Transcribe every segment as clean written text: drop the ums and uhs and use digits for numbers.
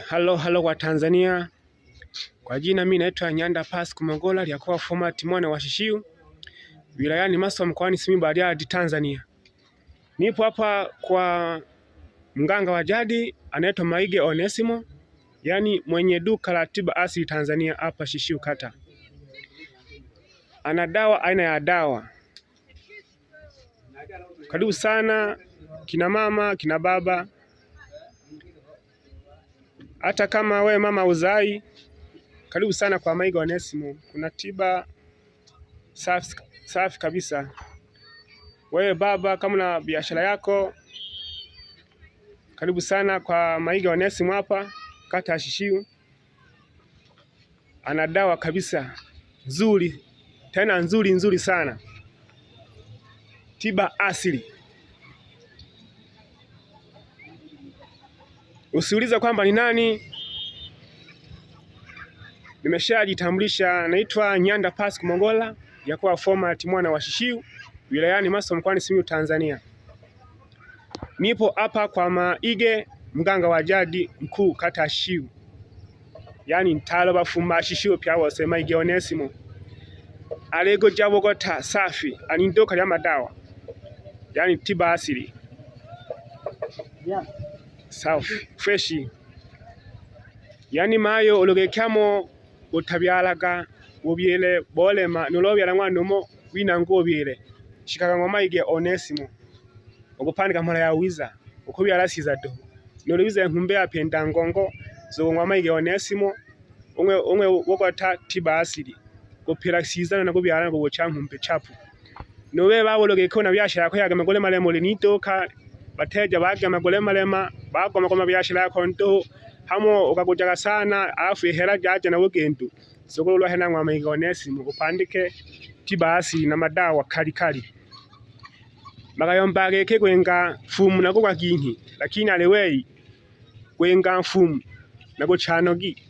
Halo kwa Tanzania. Kwa jina mimi naitwa Nyanda Pascal Mongola liakuwa format mwana wa Shishiu wilayani Maswa mkoani Simiyu Bariadi Tanzania. Nipo hapa kwa mganga wa jadi anaitwa Maige Onesimo, yani mwenye duka la tiba asili Tanzania hapa Shishiu kata. Ana dawa aina ya dawa. Karibu sana kina mama, kina baba. Hata kama we mama uzai, karibu sana kwa Maige Onesimo. Kuna tiba safi kabisa. Wewe baba kama na biashara yako, karibu sana kwa Maige Onesimo hapa kata ya Shishiu. Ana dawa kabisa nzuri, tena nzuri sana. Tiba asili. Usiulize kwamba ni nani, nimeshajitambulisha. Naitwa Nyanda Pascal Mongola yakuwa format mwana wa Shishiu wilayani Maswa mkoani Simiyu Tanzania. Nipo hapa kwa Maige mganga wa jadi mkuu kata ya Shishiu, yani ntalo bafumba Shishiu pya wose Maige Onesimo. Alego jabogota safi anindoka ya madawa, yani tiba asili safi freshi, yani mayo ologekyamo utabyalaga ubyele bolema nolobyala mwandomo winango obyele shikaga ngwa Maige Onesimo okupandika mala ya wiza ukubyala siza do nolobiza nkumbe apenda ngongo zo ngwa Maige Onesimo umwe wokota tiba asili kupira siza na kubyala ngo chankumbe chapu nobe babologe ko na byashara ko yaga magole malemo linitoka bateja baga magole malema bagoma koma byashara yako ndo hamo ukakujaga sana afu ihera jaje na wegendu sokolo hena ngwa Maige Onesimo upandike tiba asili na madawa kali magayomba geke kwenga fumu nako kwa kinhi lakini alewei kwenga fumu nako chanogi.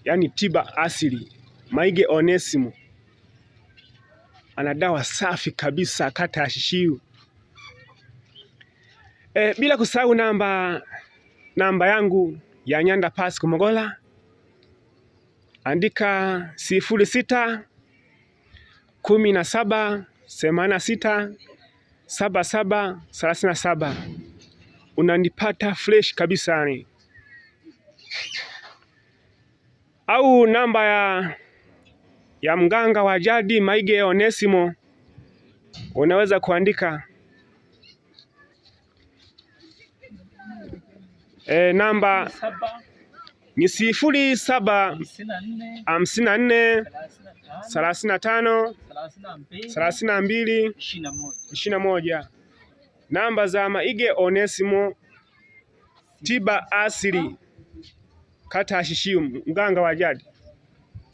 Yani tiba asili Maige Onesimo ana dawa safi kabisa kata ya Shishiu. Bila kusahau namba yangu ya Nyanda Pascal Mongola, andika 06 17 86 77 37. Unanipata fresh kabisa ni. Au namba ya mganga wa jadi Maige Onesimo unaweza kuandika namba ni 07 54 35 32 21. Namba za Maige Onesimo tiba asili kata ya Shishiu mganga wa jadi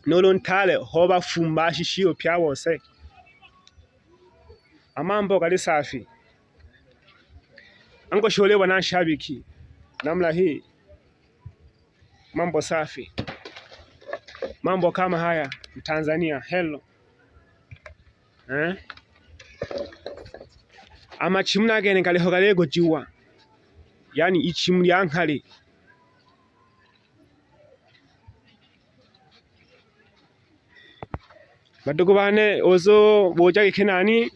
nolontale hoba fumba Shishiu pya wose. Amambo gali safi ango sholewa na shabiki namna hii, mambo safi, mambo kama haya Tanzania. Hello ama chimuna gene ngaleho galego jiwa, yani ichimu yankale badogo bane ozo boja kenani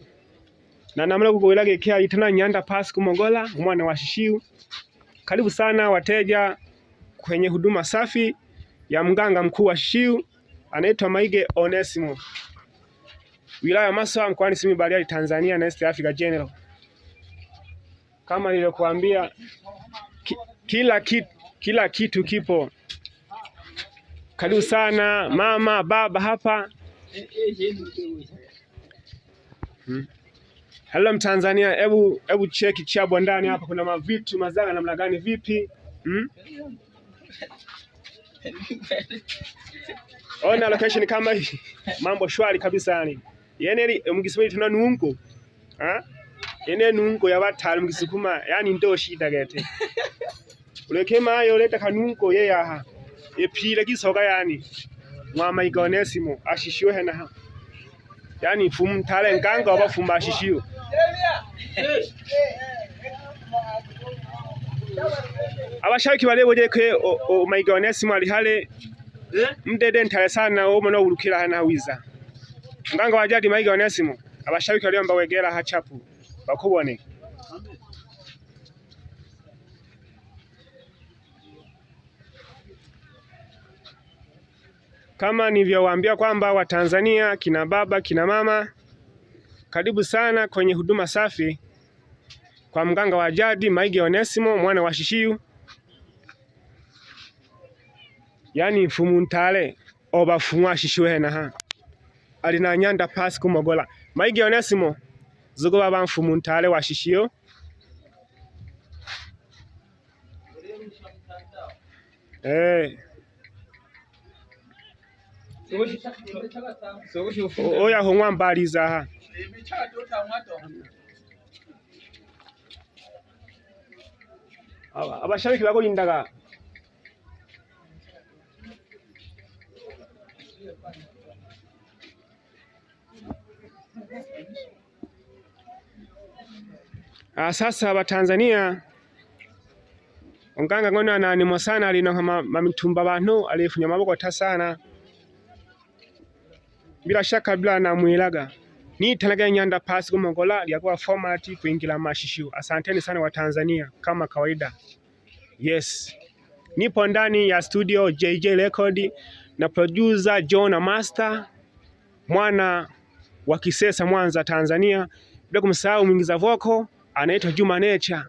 na namla kugoela gekea itana Nyanda Pascal Mongola mwana wa Shishiu. Karibu sana wateja kwenye huduma safi ya mganga mkuu wa Shishiu anaitwa Maige Onesimo, wilaya Maswa mkoani Simiyu Bariadi Tanzania na East Africa General. Kama nilivyokuambia kila kitu kipo. Karibu sana mama baba hapa. Hello Mtanzania, ebu cheki chabo ndani hapa kuna mavitu mazaga namna gani vipi? Ona location kama hii. Mambo shwari kabisa yani. Yeneli mgisema tuna nungo. Yene nungo ya batali mgisukuma yani ndo shida gete. Ulekema ayo leta kanungo ye yaha. Epile kisoga yani. Mwa Maige Onesimo ashishiwe hena. Yani fumu tale nganga wabafumba Shishiu. abashabiki balebojeke Mayiga Onesimo ali hale mdede ntale sana omo no ulukira hana wiza mganga wa jadi Mayiga Onesimo abashabiki waliomba wegera hachapu bakubone. Kama nilivyowaambia kwamba Watanzania, kina baba, kina mama, karibu sana kwenye huduma safi kwa mganga wa jadi Mayiga Onesimo mwana wa Shishiyu, yani mfumu ntale oba fumwa Shishiyu ha alina nyanda pasi kumogola Mayiga Onesimo zugo baba mfumu ntale wa Shishiyu. Oya hongwa mbaliza ha abashabiki bakolindaga sasa Abatanzania onganga ngona nanimo sana alino mamitumba bantu alifunya maboko tasana bila shaka bila na mwilaga ni talaga nyanda pasi kumogola lyakuwa format kuingila mashishiu. Asanteni sana Watanzania kama kawaida. Yes, nipo ndani ya studio JJ Record na producer John Master mwana wa Kisesa Mwanza Tanzania, bila kumsahau mwingiza voko anaitwa Juma Nature.